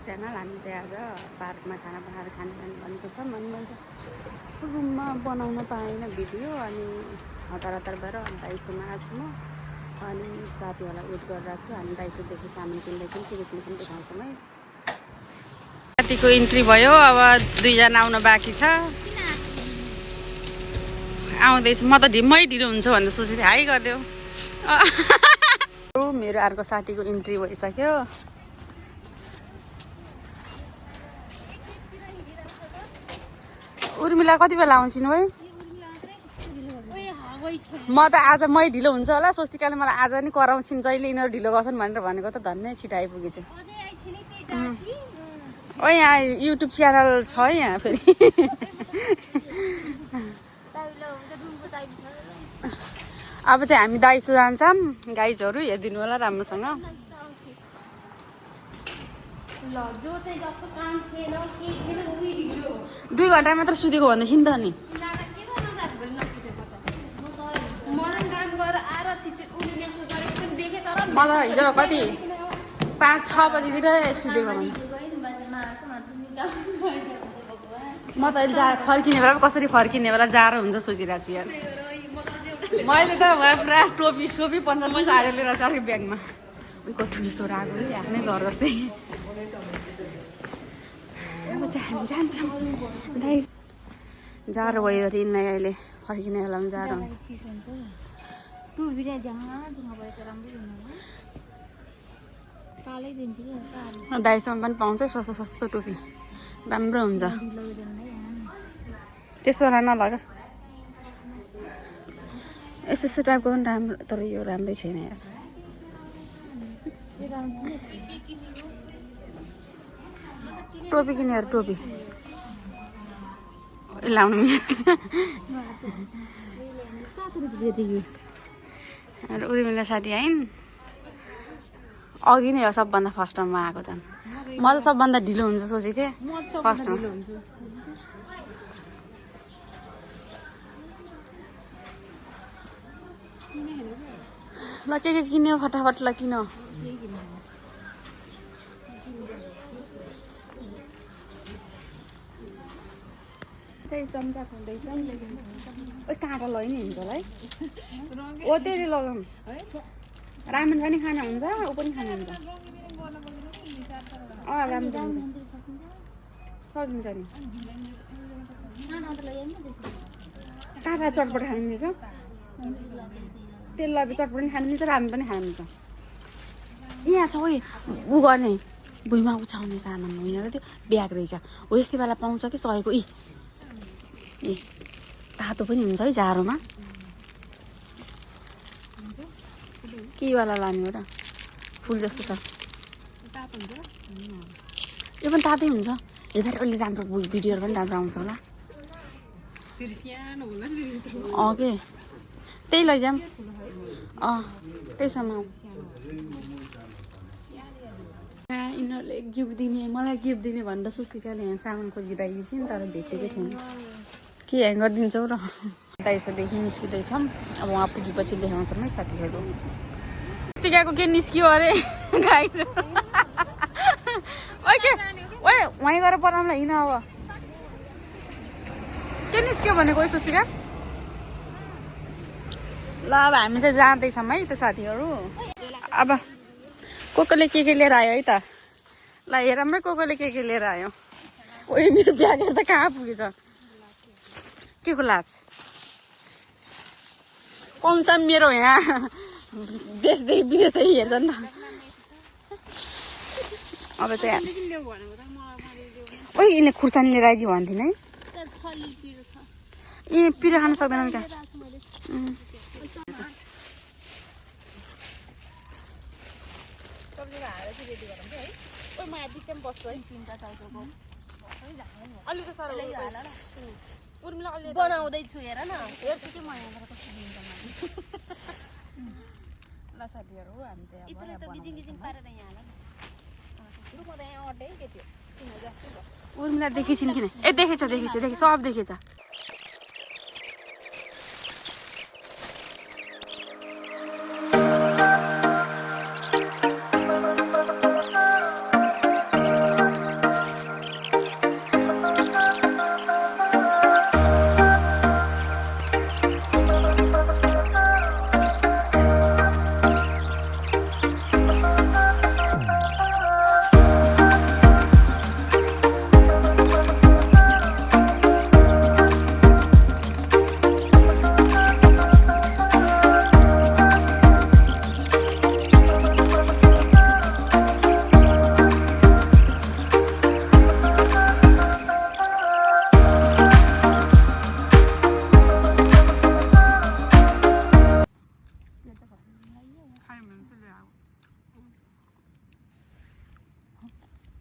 Channel. हामी चाहिँ आज पार्कमा खाना बनाएर खाने भनेको छौँ। अनि मैले रुममा बनाउन पाएन भिडियो, अनि हतार हतार भएर दाइसोमा आएको छु म। अनि साथीहरूलाई वेट गरिरहेको छु। हामी दाइसोदेखि सामान किन्दैछौँ, के किन्छौँ देखाउँछौँ है। साथीको इन्ट्री भयो, अब 2 जना आउन बाँकी छ। आउँदैछ। म त ढिम्मै ढिलो हुन्छ भनेर सोचेको थिएँ, हाई गरिदेऊ। मेरो अर्को साथीको इन्ट्री भइसक्यो। उर्मिला कति बेला आउँछिन् है? म त आज मै ढिलो हुन्छ होला, स्वस्तिकाले मलाई आज नि कराउँछिन्, जहिले यिनीहरू ढिलो गर्छन् भनेर भनेको त धन्य छिटो आइपुगेछु। ओ यहाँ युट्युब च्यानल छ यहाँ फेरि। अब चाहिँ हामी दाइसो जान्छौँ। गाइजहरू हेरिदिनु होला राम्रोसँग। 2 घन्टा मात्र सुतेको भन्दैछ नि त नि। म त हिजो कति 5-6 बजीतिर सुतेको भने। म त अहिले फर्किने बेला कसरी फर्किने बेला जाडो हुन्छ सोचिरहेको छु यार। मैले त पुरा टोपी सोपी पन्जाब पनि हालेर लिएर चढेको ब्यागमा। उहीको ठुलो छोरा आएको नि आफ्नै घर जस्तै। अब चाहिँ हामी जान्छौँ। जाडो भयो अरे यिनलाई अहिले फर्किने बेलामा जाडो हुन्छ। दाइसम्म पनि पाउँछ सस्तो सस्तो टोपी, राम्रो हुन्छ। त्यसो बेला नलग। यस्तो यस्तो टाइपको पनि राम्रो, तर यो राम्रै छैन यार। टोपी किनेर टोपी लाउनु उर्मिला साथी आइन्। अघि नै हो सबभन्दा फर्स्टमा आएको झन्। म त सबभन्दा ढिलो हुन्छ सोचेको थिएँ फर्स्टमा। ल के किन्यो फटाफट ल किन। चम्चा खोल्दैछ ओ काँटा लै नि हुन्छ होला है। ओ त्यसले लगाउँ। रामेन पनि खाना हुन्छ, ऊ पनि खाना हुन्छ। राम्रो हुन्छ, सकिन्छ नि। काँटा चटपट खानु मिल्छ, त्यसलाई चटपट पनि खानु मिल्छ, रामेन पनि खानु मिल्छ। यहाँ छ ओ ऊ गर्ने भुइँमा उछाउने सामान होइन र त्यो ब्याग रहेछ हो। यस्तै बेला पाउँछ कि सकेको। ए तातो पनि हुन्छ है जाडोमा। के वाला लाने हो र? फुल जस्तो छ। यो पनि तातै हुन्छ। हेर्दा अलि राम्रो भिडियोहरू पनि राम्रो आउँछ होला। के त्यही लैजाऊँ। त्यहीसम्म यिनीहरूले गिफ्ट दिने, मलाई गिफ्ट दिने भनेर स्वस्तिकाले यहाँ सामान खोजिरहेको छिन्, तर भेटेकै छैन। के ह्याङ गरिदिन्छौ र? दाइसोदेखि निस्किँदैछौँ। अब उहाँ पुगेपछि देखाउँछौँ है साथीहरू। स्वस्तिकाको के निस्कियो अरे गाइस। ओके ओ वहीँ गएर पढाउँला हिँड। अब के निस्क्यो भनेको स्वस्तिका? ल अब हामी चाहिँ जाँदैछौँ है त साथीहरू। अब कोले के लिएर आयो है त। ल हेरौँ कोले के लिएर आयो। ओइ मेरो ब्यागहरू त कहाँ पुगेछ? के को लाज पाउँछ मेरो यहाँ देशदेखि विदेशदेखि हेर्छन् त। अब चाहिँ ओ यिनीहरूले खुर्सानी लिएर आइज भन्थिन् है। ए पिरो खान सक्दैनन् क्या। बनाउँदैछु हेर न। हेर्छु कि म यहाँबाट कस्तो दिन्छ मलाई। ल साथीहरू हामी चाहिँ उर्मिला देखेछिन् किन? ए देखेछ सब देखेछ।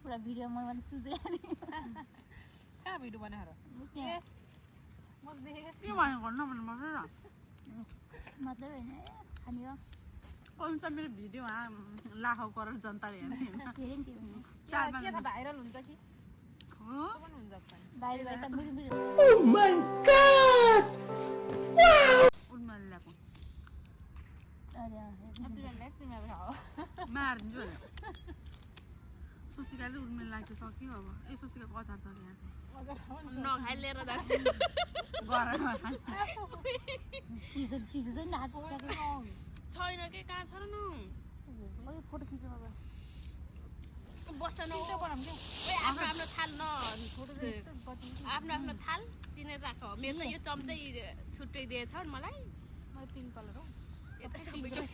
पुरा भिडियो मन चुजे कहाँ भिडियो बनाएर म देखेँ के भनेको गर्नु भन्नु मात्रै र मतलब होइन खाने हो हुन्छ मेरो भिडियो लाखौँ करोड जनताले हेर्ने फेरि नि त्यो के थाहा भाइरल हुन्छ कि हो पनि हुन्छ बाहिर बाहिर त बुढी बुढी उर्मिला ल्याएको अरे मारिदिन्छु होला सुस्तिकाले उर्मिला लाग्यो सक्यो अब ए सुस्तिकाको अचार छ यहाँ नखाइ लिएर जान्छ गरममा चिसो चिसो छ नि हात छैन के कहाँ छ र न फोटो खिच्छ बाबा बस्छ न आफ्नो आफ्नो थाल न आफ्नो आफ्नो थाल चिनेर राख मेरो त यो चम्चै छुट्टै दिएछ मलाई पिङ्क कलर हो यता सबैको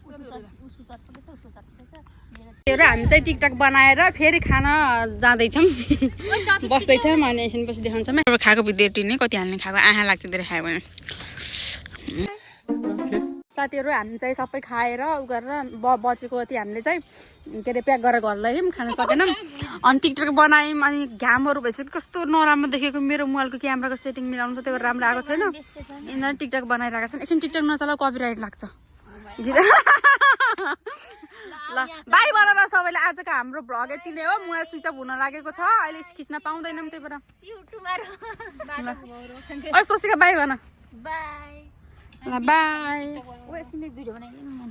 उसको चटपटे छ उसको चटपटे छ र हामी चाहिँ टिकटक बनाएर फेरि खान जाँदैछौँ बस्दैछौँ अनि एकछिनपछि देखाउँछौँ अब खाएको भिडियो टिने कति हाल्ने खाएको आँखा लाग्छ धेरै खायो भने साथीहरू हामी चाहिँ सबै खाएर उ गरेर बचेको त्यो हामीले चाहिँ के अरे प्याक गरेर घर लग्यौँ खान सकेनौँ अनि टिकटक बनायौँ अनि घामहरू भइसक्यो कस्तो नराम्रो देखेको मेरो मोबाइलको क्यामेराको सेटिङ मिलाउनु छ त्यो राम्रो आएको छैन यिनीहरू टिकटक बनाइरहेको छन् एकछिन टिकटक नचलाउ कपिराइट लाग्छ गीत ल बाई भन न सबैले आजको हाम्रो भ्लग यति नै हो मोबाइल स्विच अफ हुन लागेको छ अहिले खिच्न पाउँदैनौँ त्यही भएर स्वस्तिका बाई भन बाई ल बाई ओ एकछिन भिडियो बनाइदिनु